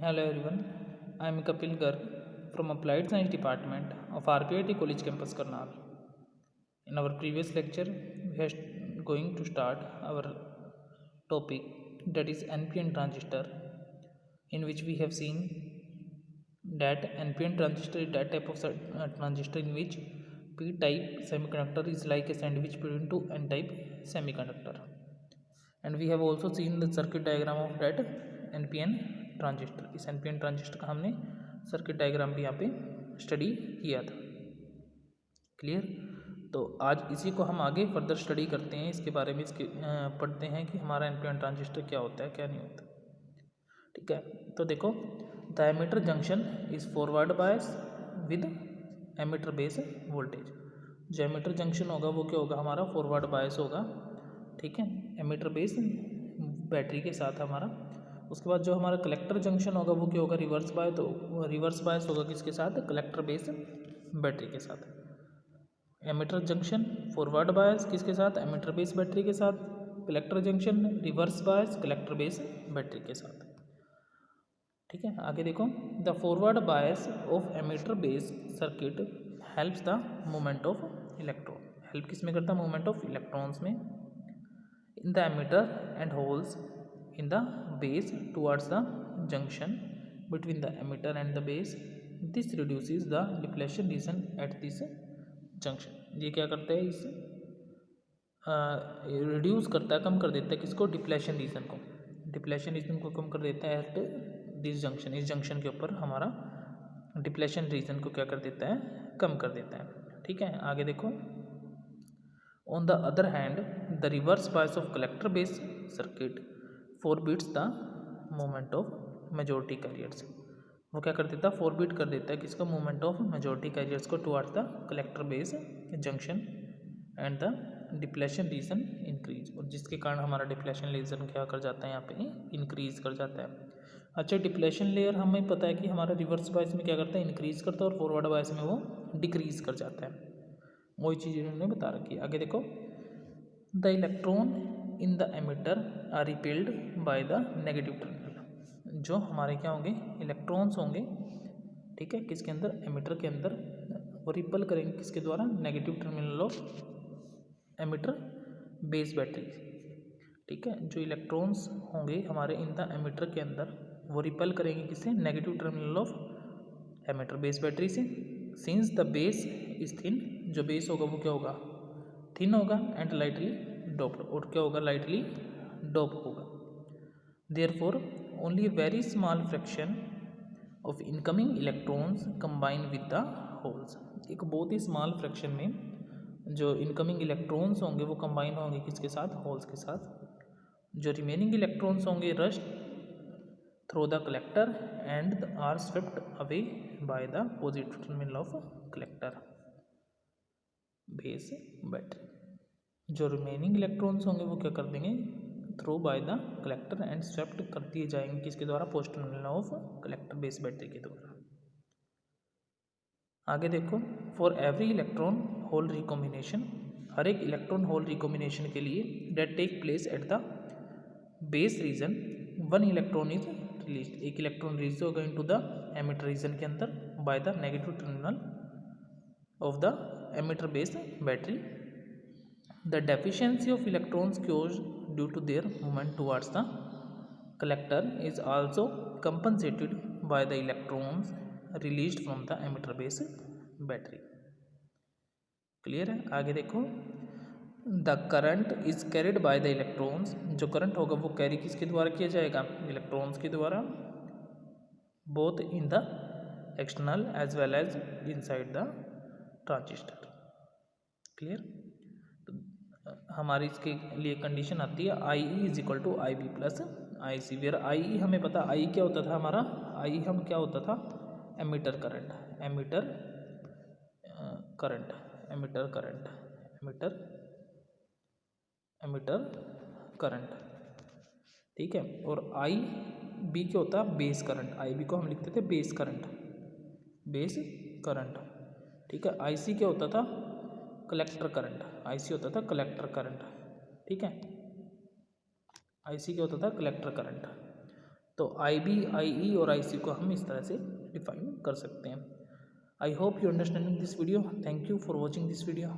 Hello everyone, I am Kapil Garg from Applied Science Department of RPIT College Campus Karnal. In our previous lecture, we are going to start our topic, that is NPN transistor, in which we have seen that NPN transistor is that type of transistor in which P-type semiconductor is like a sandwich between two N-type semiconductor. And we have also seen the circuit diagram of that NPN transistor. इस NPN transistor का हमने circuit diagram भी यहाँ पे study किया था. Clear. तो आज इसी को हम आगे फर्दर स्टडी करते हैं, इसके बारे में इसके पढ़ते हैं कि हमारा NPN ट्रांजिस्टर क्या होता है क्या नहीं होता. ठीक है. तो देखो, the emitter junction is forward bias with emitter base voltage. जो एमिटर जंक्शन होगा वो क्या होगा, हमारा फॉरवर्ड बायस होगा. ठीक है, एमिटर बेस बैटरी के साथ हमारा. उसके बाद जो हमारा कलेक्टर जंक्शन होगा वो क्या होगा, रिवर्स बायस. तो रिवर्स बायस होगा किसके साथ, कलेक्टर बेस बैटरी के साथ. एमिटर जंक्शन फॉरवर्ड बायस किसके साथ, एमिटर बेस बैटरी के साथ. Collector junction reverse bias collector base battery के साथ. ठीक है. आगे देखो, the forward bias of emitter base circuit helps the movement of electron. Help किस में करता है, मूवमेंट ऑफ इलेक्ट्रॉन्स में. in the emitter and holes in the base towards the junction between the emitter and the base. This reduces the depletion region at this junction. ये क्या करता है, इस रिड्यूस करता है, कम कर देता है किसको, डिप्लेशन रीजन को. डिप्लेशन रीजन को कम कर देता है एट दिस जंक्शन. इस जंक्शन के ऊपर हमारा डिप्लेशन रीजन को क्या कर देता है, कम कर देता है. ठीक है. आगे देखो, on the other hand the reverse bias of collector base circuit forbids the movement of majority carriers. वो क्या कर देता है, फॉरबिड कर देता है किसका, मूवमेंट ऑफ मेजॉरिटी कैरियर्स को towards the collector base junction and the depletion region increase. और जिसके कारण हमारा डिप्लेशन रीजन क्या कर जाता है, यहाँ पे इंक्रीज कर जाता है. अच्छा, डिप्लेशन लेयर हमें पता है कि हमारा रिवर्स बायस में क्या करता है, इंक्रीज करता है, और फॉरवर्ड बायस में वो डिक्रीज कर जाता है. वही चीज़ इन्होंने बता रखी है. आगे देखो, the electron in the emitter are repelled by the negative terminal. जो हमारे क्या होंगे, इलेक्ट्रॉन्स होंगे. ठीक है, किसके अंदर, एमिटर के अंदर. वो रिपल करेंगे किसके द्वारा, negative terminal of emitter base battery. ठीक है, जो इलेक्ट्रॉन्स होंगे हमारे इन द एमिटर के अंदर, वो रिपल करेंगे किससे, negative terminal of emitter base battery से. Since the base is thin, जो बेस होगा वो क्या होगा, थिन होगा, एंड लाइटली डोप्ड, और क्या होगा, लाइटली डोप होगा. Therefore only very small fraction of incoming electrons combine with the holes. एक बहुत ही स्मॉल फ्रैक्शन में जो इनकमिंग इलेक्ट्रॉन्स होंगे वो कंबाइन होंगे किसके साथ, होल्स के साथ. जो रिमेनिंग इलेक्ट्रॉन्स होंगे rush through the collector and are swept away by the positive terminal of collector base battery. जो रिमेनिंग इलेक्ट्रॉन्स होंगे वो क्या कर देंगे, through by the collector and swept कर दिए जाएंगे किसके द्वारा, post terminal of collector base battery के द्वारा. आगे देखो, for every electron hole recombination, हर एक इलेक्ट्रॉन होल रिकॉम्बिनेशन के लिए that take place at the base reason, one electron is release. एक इलेक्ट्रॉन रिलीज होगा इनटू द एमिटर रीजन के अंदर by the negative terminal of the emitter base battery. The deficiency of electrons caused due to their movement towards the collector is also compensated by the electrons released from the emitter base battery. Clear है. आगे देखो, the current is carried by the electrons. जो current होगा वो carry किसके द्वारा किया जाएगा, इलेक्ट्रॉन्स के द्वारा, both in the external as well as inside the transistor. Clear. हमारी इसके लिए कंडीशन आती है I E is equal to I B plus I C. Where I E हमें पता, आई क्या होता था हमारा, आई हम क्या होता था, emitter current, emitter current, emitter current, emitter emitter current. ठीक है. और आई बी क्या होता है, बेस करंट. आई बी को हम लिखते थे बेस करंट, बेस करंट. ठीक है. आई सी क्या होता था, कलेक्टर करंट. आईसी होता था कलेक्टर करंट. ठीक है. आईसी क्या होता था, कलेक्टर करंट. तो IB, IE और IC को हम इस तरह से डिफाइन कर सकते हैं। I hope you understanding this video. Thank you for watching this video.